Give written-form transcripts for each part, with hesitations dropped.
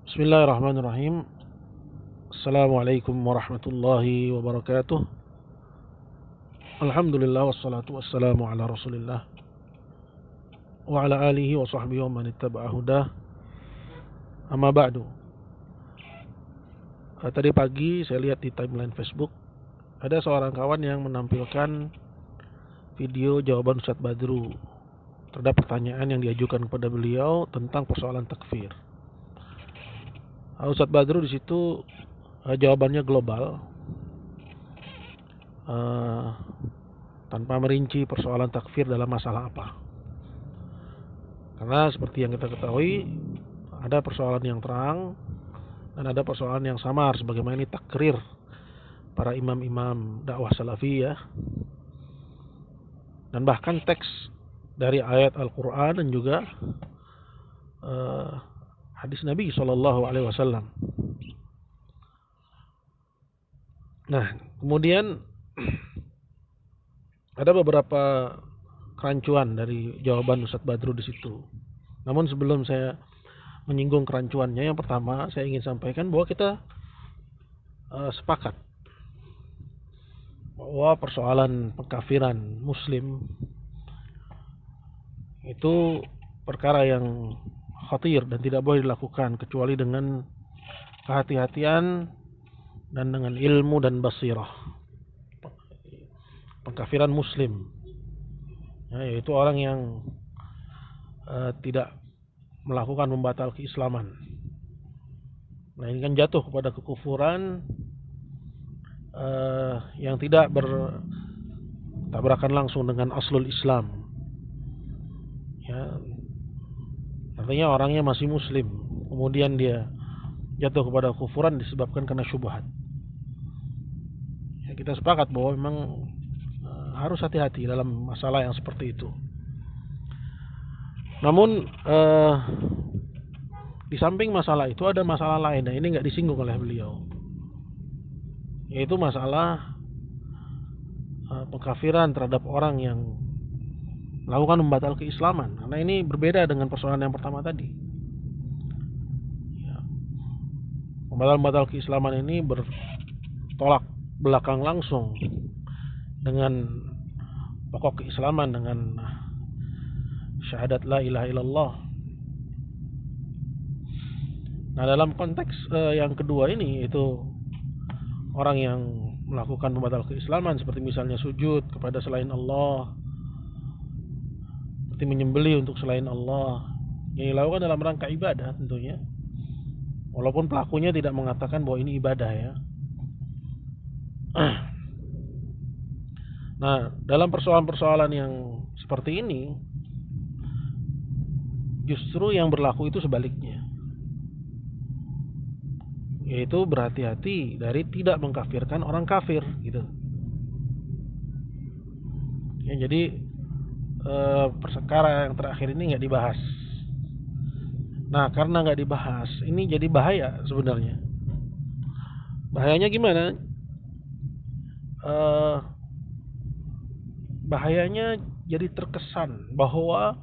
Bismillahirrahmanirrahim. Assalamualaikum warahmatullahi wabarakatuh. Alhamdulillah wassalatu wassalamu ala Rasulillah wa ala alihi wa sahbihi wa man ittaba'a hudah. Amma ba'du. Tadi pagi saya lihat di timeline Facebook ada seorang kawan yang menampilkan video jawaban Ustadz Badru terhadap pertanyaan yang diajukan kepada beliau tentang persoalan takfir. Ustadz Badru di situ jawabannya global, tanpa merinci persoalan takfir dalam masalah apa. Karena seperti yang kita ketahui, ada persoalan yang terang dan ada persoalan yang samar, sebagaimana ini takrir para imam-imam dakwah salafiyah, dan bahkan teks dari ayat Al-Quran dan juga hadis Nabi SAW. Nah, kemudian ada beberapa kerancuan dari jawaban Ustadz Badru di situ. Namun sebelum saya menyinggung kerancuannya, yang pertama saya ingin sampaikan bahwa kita sepakat bahwa persoalan pengkafiran Muslim itu perkara yang khatir dan tidak boleh dilakukan kecuali dengan kehati-hatian dan dengan ilmu dan basirah. Pengkafiran Muslim, yaitu orang yang tidak melakukan membatal keislaman, nah ini kan jatuh kepada kekufuran yang tidak bertabrakan langsung dengan aslul Islam. Ya, artinya orangnya masih Muslim, kemudian dia jatuh kepada kekufuran disebabkan karena syubhat. Ya, kita sepakat bahwa memang harus hati-hati dalam masalah yang seperti itu. Namun di samping masalah itu ada masalah lain. Nah, ini nggak disinggung oleh beliau, yaitu masalah pengkafiran terhadap orang yang melakukan membatal keislaman. Karena ini berbeda dengan persoalan yang pertama tadi. Ya, membatal keislaman ini bertolak belakang langsung dengan pokok keislaman, dengan syahadat la ilaha illallah. Nah, dalam konteks yang kedua ini, itu orang yang melakukan pembatal keislaman seperti misalnya sujud kepada selain Allah, seperti menyembelih untuk selain Allah, yang dilakukan dalam rangka ibadah tentunya, walaupun pelakunya tidak mengatakan bahwa ini ibadah, ya. Nah, dalam persoalan-persoalan yang seperti ini, justru yang berlaku itu sebaliknya, yaitu berhati-hati dari tidak mengkafirkan orang kafir, gitu. Ya, jadi perkara yang terakhir ini nggak dibahas. Nah, karena nggak dibahas, ini jadi bahaya sebenarnya. Bahayanya gimana? Bahayanya jadi terkesan bahwa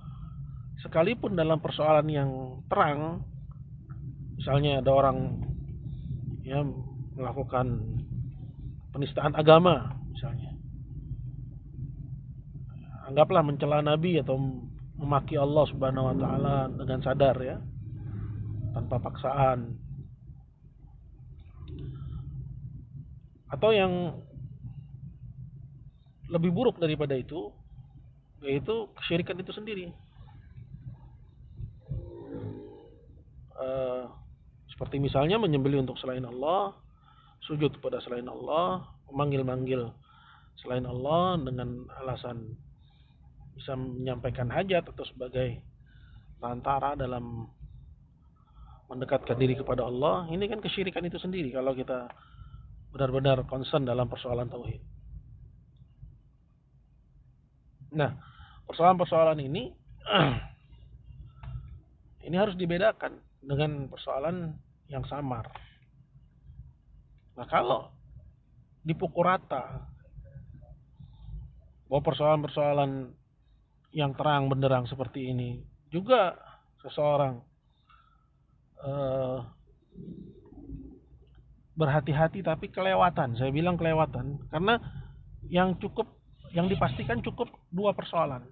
sekalipun dalam persoalan yang terang, misalnya ada orang yang melakukan penistaan agama, misalnya, anggaplah mencela Nabi atau memaki Allah Subhanahu wa taala dengan sadar, ya, tanpa paksaan. Atau yang lebih buruk daripada itu, yaitu kesyirikan itu sendiri. Seperti misalnya menyembelih untuk selain Allah, sujud kepada selain Allah, memanggil-manggil selain Allah dengan alasan bisa menyampaikan hajat atau sebagai perantara dalam mendekatkan diri kepada Allah. Ini kan kesyirikan itu sendiri kalau kita benar-benar concern dalam persoalan tauhid. Nah, persoalan-persoalan ini ini harus dibedakan dengan persoalan yang samar. Nah, kalau dipukul rata bahwa persoalan-persoalan yang terang benderang seperti ini juga seseorang berhati-hati tapi kelewatan. Saya bilang kelewatan karena yang dipastikan cukup dua persoalan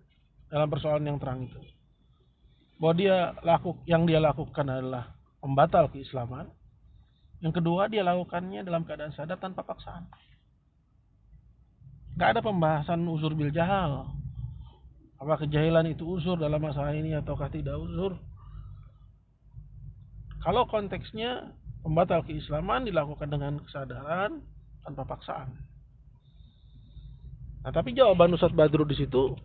dalam persoalan yang terang itu. Bahwa yang dia lakukan adalah pembatal keislaman. Yang kedua, dia lakukannya dalam keadaan sadar tanpa paksaan. Gak ada pembahasan uzur bil jahal. Apakah kejahilan itu uzur dalam masalah ini ataukah tidak uzur? Kalau konteksnya pembatal keislaman dilakukan dengan kesadaran tanpa paksaan. Nah, tapi jawaban Ustaz Badrul di situ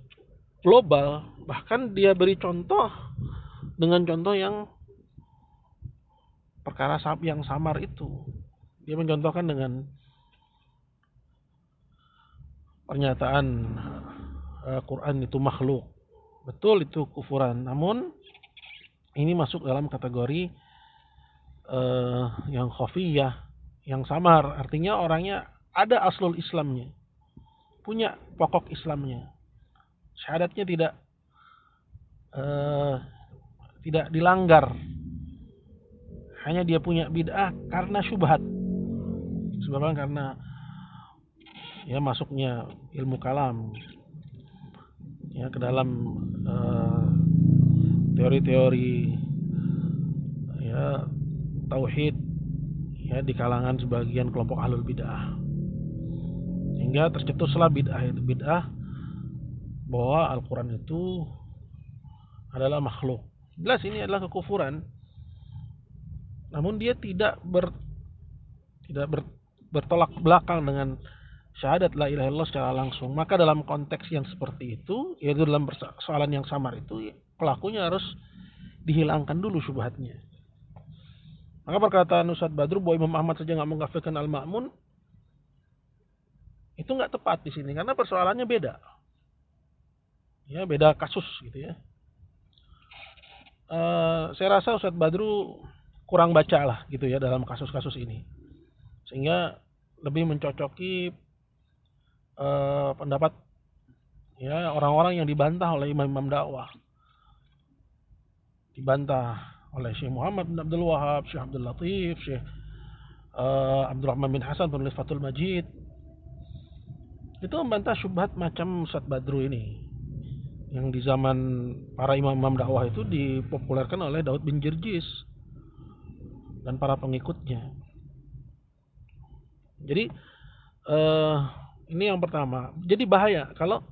global, bahkan dia beri contoh dengan contoh yang perkara yang samar itu. Dia mencontohkan dengan pernyataan Quran itu makhluk. Betul itu kufuran, namun ini masuk dalam kategori yang khafiyah, yang samar. Artinya orangnya ada aslul Islamnya, punya pokok Islamnya, syahadatnya tidak dilanggar. Hanya dia punya bid'ah karena syubhat, sebabnya karena ya masuknya ilmu kalam ya ke dalam teori-teori ya tauhid ya di kalangan sebagian kelompok ahlul bid'ah, sehingga tercetuslah bid'ah bahwa Al-Quran itu adalah makhluk. Jelas ini adalah kekufuran, namun dia tidak bertolak belakang dengan syahadat la ilaha illallah secara langsung. Maka dalam konteks yang seperti itu, yaitu dalam persoalan yang samar itu, pelakunya harus dihilangkan dulu syubhatnya. Maka perkataan Ustaz Badrul bahwa Imam Ahmad saja nggak mengkafirkan Al-Ma'mun itu nggak tepat di sini karena persoalannya beda. Ya, beda kasus gitu ya. Saya rasa Ustaz Badrul kurang baca lah gitu ya dalam kasus-kasus ini, sehingga lebih mencocoki pendapat ya orang-orang yang dibantah oleh imam-imam dakwah, dibantah oleh Syekh Muhammad bin Abdul Wahab, Syekh Abdul Latif, Syekh Abdurrahman bin Hasan penulis Fathul Majid. Itu membantah syubhat macam Ustaz Badrul ini, yang di zaman para imam-imam dakwah itu dipopulerkan oleh Daud bin Jirjis dan para pengikutnya. Jadi ini yang pertama. Jadi bahaya kalau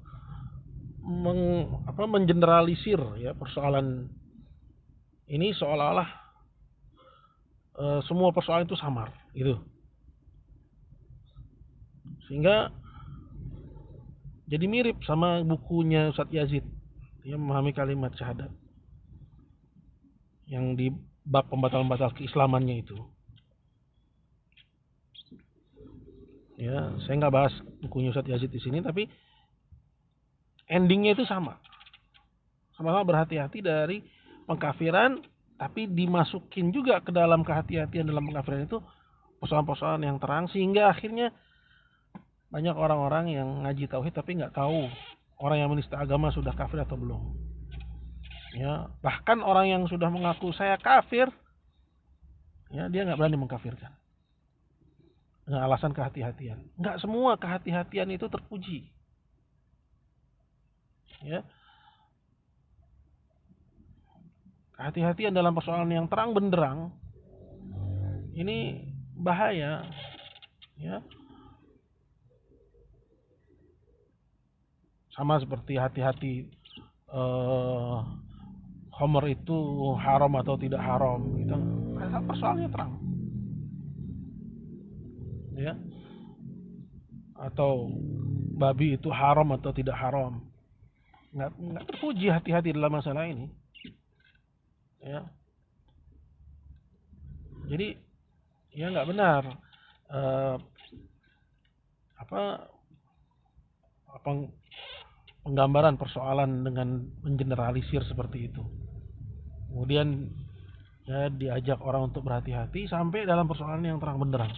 mengeneralisir ya persoalan ini seolah-olah semua persoalan itu samar gitu. Sehingga jadi mirip sama bukunya Ustaz Yazid yang memahami kalimat syahadat yang di bab pembatal-pembatal keislamannya itu. Ya, saya nggak bahas bukunya Ustaz Yazid di sini, tapi endingnya itu sama. Sama-sama berhati-hati dari pengkafiran, tapi dimasukin juga ke dalam kehati-hatian dalam pengkafiran itu persoalan-persoalan yang terang, sehingga akhirnya banyak orang-orang yang ngaji tauhid tapi nggak tahu orang yang menista agama sudah kafir atau belum. Ya, bahkan orang yang sudah mengaku saya kafir, ya dia nggak berani mengkafirkan dengan alasan kehati-hatian. Nggak semua kehati-hatian itu terpuji. Ya, kehati-hatian dalam persoalan yang terang benderang ini bahaya. Ya, sama seperti hati-hati khamr itu haram atau tidak haram gitu. Persoalannya terang. Ya. Atau babi itu haram atau tidak haram. Enggak terpuji hati-hati dalam masalah ini. Ya. Jadi ya enggak benar penggambaran persoalan dengan mengeneralisir seperti itu. Kemudian ya diajak orang untuk berhati-hati sampai dalam persoalan yang terang benderang.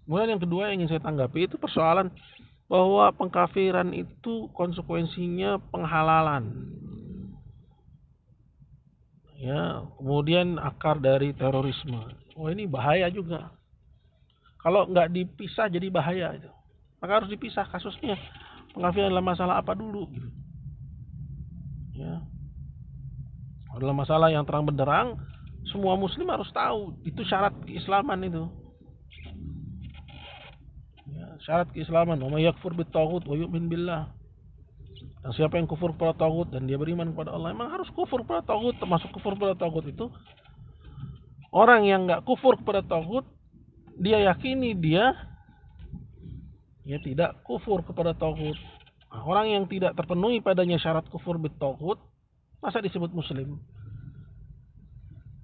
Kemudian yang kedua yang ingin saya tanggapi itu persoalan bahwa pengkafiran itu konsekuensinya penghalalan. Ya, kemudian akar dari terorisme. Oh, ini bahaya juga. Kalau nggak dipisah jadi bahaya itu. Maka harus dipisah kasusnya. Pengkafiran dalam masalah apa dulu gitu. Ya. Dalam masalah yang terang benderang, semua muslim harus tahu. Itu syarat keislaman itu. Ya, syarat keislaman. Wa may yakfur bit-taghut wa yu'min billah. Dan siapa yang kufur kepada taghut dan dia beriman kepada Allah, memang harus kufur kepada taghut. Termasuk kufur kepada taghut itu orang yang nggak kufur kepada taghut, dia yakini dia tidak kufur kepada taghut. Nah, orang yang tidak terpenuhi padanya syarat kufur bit-taghut, masa disebut muslim?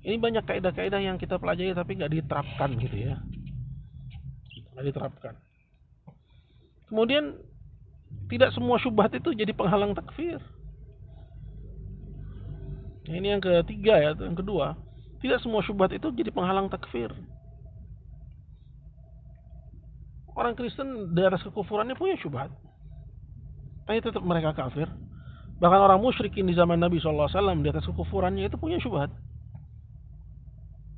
Ini banyak kaidah-kaidah yang kita pelajari tapi nggak diterapkan gitu ya, nggak diterapkan. Kemudian tidak semua syubhat itu jadi penghalang takfir. Ini yang ketiga ya, yang kedua, tidak semua syubhat itu jadi penghalang takfir. Orang Kristen di atas kekufurannya punya syubhat, tapi tetap mereka kafir. Bahkan orang musyrikin di zaman Nabi SAW di atas kekufurannya itu punya syubhat.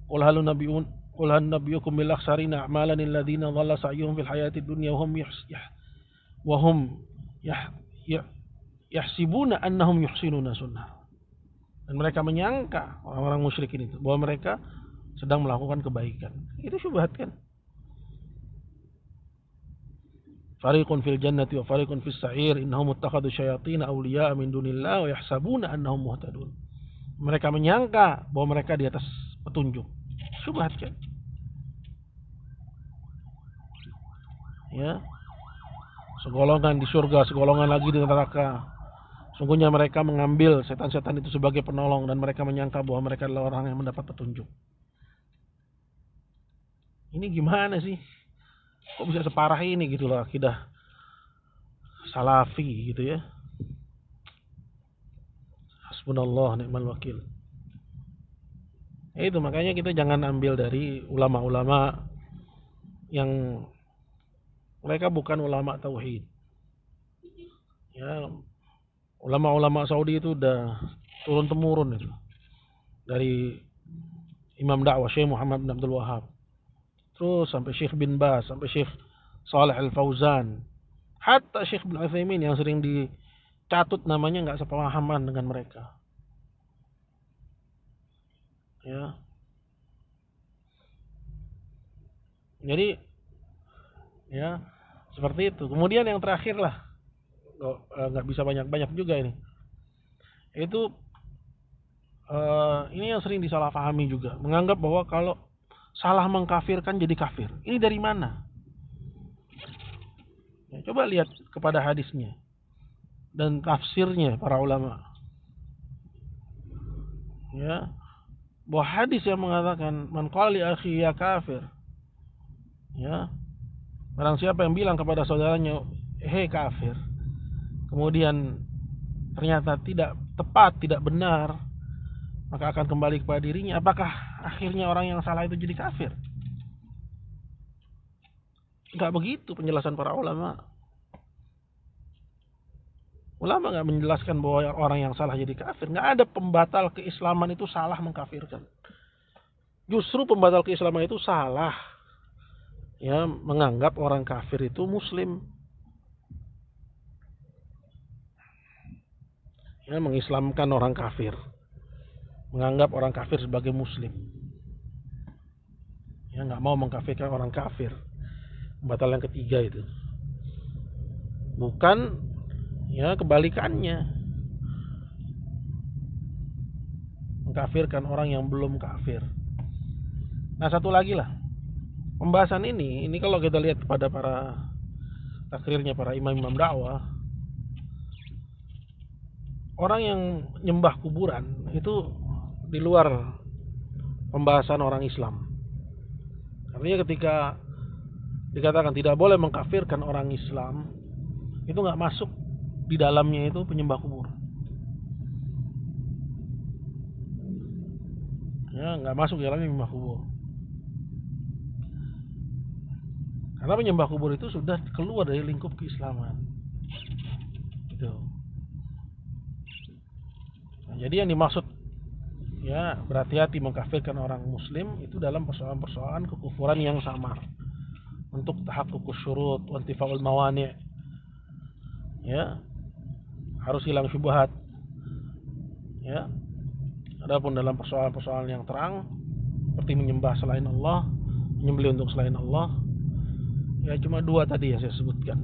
Qul hal nabiyukum bil akhsarina a'malan alladziina dhalla sa'yuhum fil hayatid dunya wa hum yahsibuna annahum yuhsinuna sunnah. Dan mereka menyangka, orang-orang musyrikin itu, bahwa mereka sedang melakukan kebaikan. Itu syubhat kan? Fariqun fil jannati wa fariqun fis sa'ir innahum ittakhadhu syayatin awliya'a min dunillah wa yahsabuna annahum muhtadun. Mereka menyangka bahwa mereka di atas petunjuk. Syubhat kan? Ya. Segolongan di surga, segolongan lagi di neraka. Sungguhnya mereka mengambil setan-setan itu sebagai penolong dan mereka menyangka bahwa mereka adalah orang yang mendapat petunjuk. Ini gimana sih? Kok bisa separah ini gitu loh, akidah salafi gitu ya. Hasbunallah ni'mal wakil. Itu makanya kita jangan ambil dari ulama-ulama yang mereka bukan ulama tauhid. Ya, ulama-ulama Saudi itu udah turun temurun itu. Dari Imam dakwah Syekh Muhammad bin Abdul Wahhab. Terus sampai Syekh bin Baz, sampai Syekh Shalih Al-Fauzan. Hatta Syekh bin Utsaimin yang sering dicatut namanya nggak sepemahaman dengan mereka. Ya. Jadi ya seperti itu. Kemudian yang terakhir lah, nggak bisa banyak-banyak juga ini. Itu ini yang sering disalahpahami juga, menganggap bahwa kalau salah mengkafirkan jadi kafir. Ini dari mana? Ya, coba lihat kepada hadisnya dan tafsirnya para ulama. Ya, bahwa hadis yang mengatakan man qala li akhi ya kafir. Ya. Barang siapa yang bilang kepada saudaranya, "Hei kafir." Kemudian ternyata tidak tepat, tidak benar, maka akan kembali kepada dirinya. Apakah akhirnya orang yang salah itu jadi kafir? Enggak begitu penjelasan para ulama. Ulama enggak menjelaskan bahwa orang yang salah jadi kafir. Enggak ada pembatal keislaman itu salah mengkafirkan. Justru pembatal keislaman itu salah, ya, menganggap orang kafir itu muslim. Ya, mengislamkan orang kafir. Menganggap orang kafir sebagai muslim. Ya, nggak mau mengkafirkan orang kafir. Batal yang ketiga itu. Bukan ya kebalikannya. Mengkafirkan orang yang belum kafir. Nah, satu lagi lah. Pembahasan ini kalau kita lihat kepada para takrirnya para imam-imam dakwah, orang yang nyembah kuburan itu di luar pembahasan orang Islam. Artinya ketika dikatakan tidak boleh mengkafirkan orang Islam, itu nggak masuk di dalamnya itu penyembah kubur. Ya, nggak masuk di dalamnya penyembah kubur. Karena penyembah kubur itu sudah keluar dari lingkup keislaman. Gitu. Nah, jadi yang dimaksud ya berhati-hati mengkafirkan orang muslim itu dalam persoalan-persoalan kekufuran yang samar. untuk tahaqququs syurut wa intifaul mawani'. Ya, harus hilang syubhat. Ya. Adapun dalam persoalan-persoalan yang terang seperti menyembah selain Allah, menyembelih untuk selain Allah, ya cuma dua tadi yang saya sebutkan.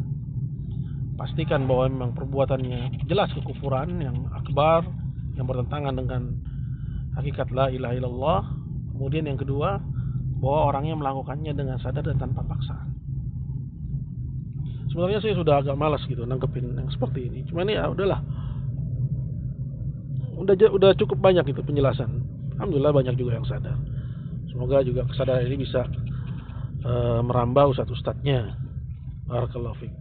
Pastikan bahwa memang perbuatannya jelas kekufuran yang akbar, yang bertentangan dengan hakikat la ilaha illallah. Kemudian yang kedua, bahwa orangnya melakukannya dengan sadar dan tanpa paksaan. Sebenarnya saya sudah agak malas gitu nangkepin yang seperti ini. Cuman ya udahlah. Udah cukup banyak itu penjelasan. Alhamdulillah banyak juga yang sadar. Semoga juga kesadaran ini bisa merambah ustadz-ustadznya. Barakallahu fiik.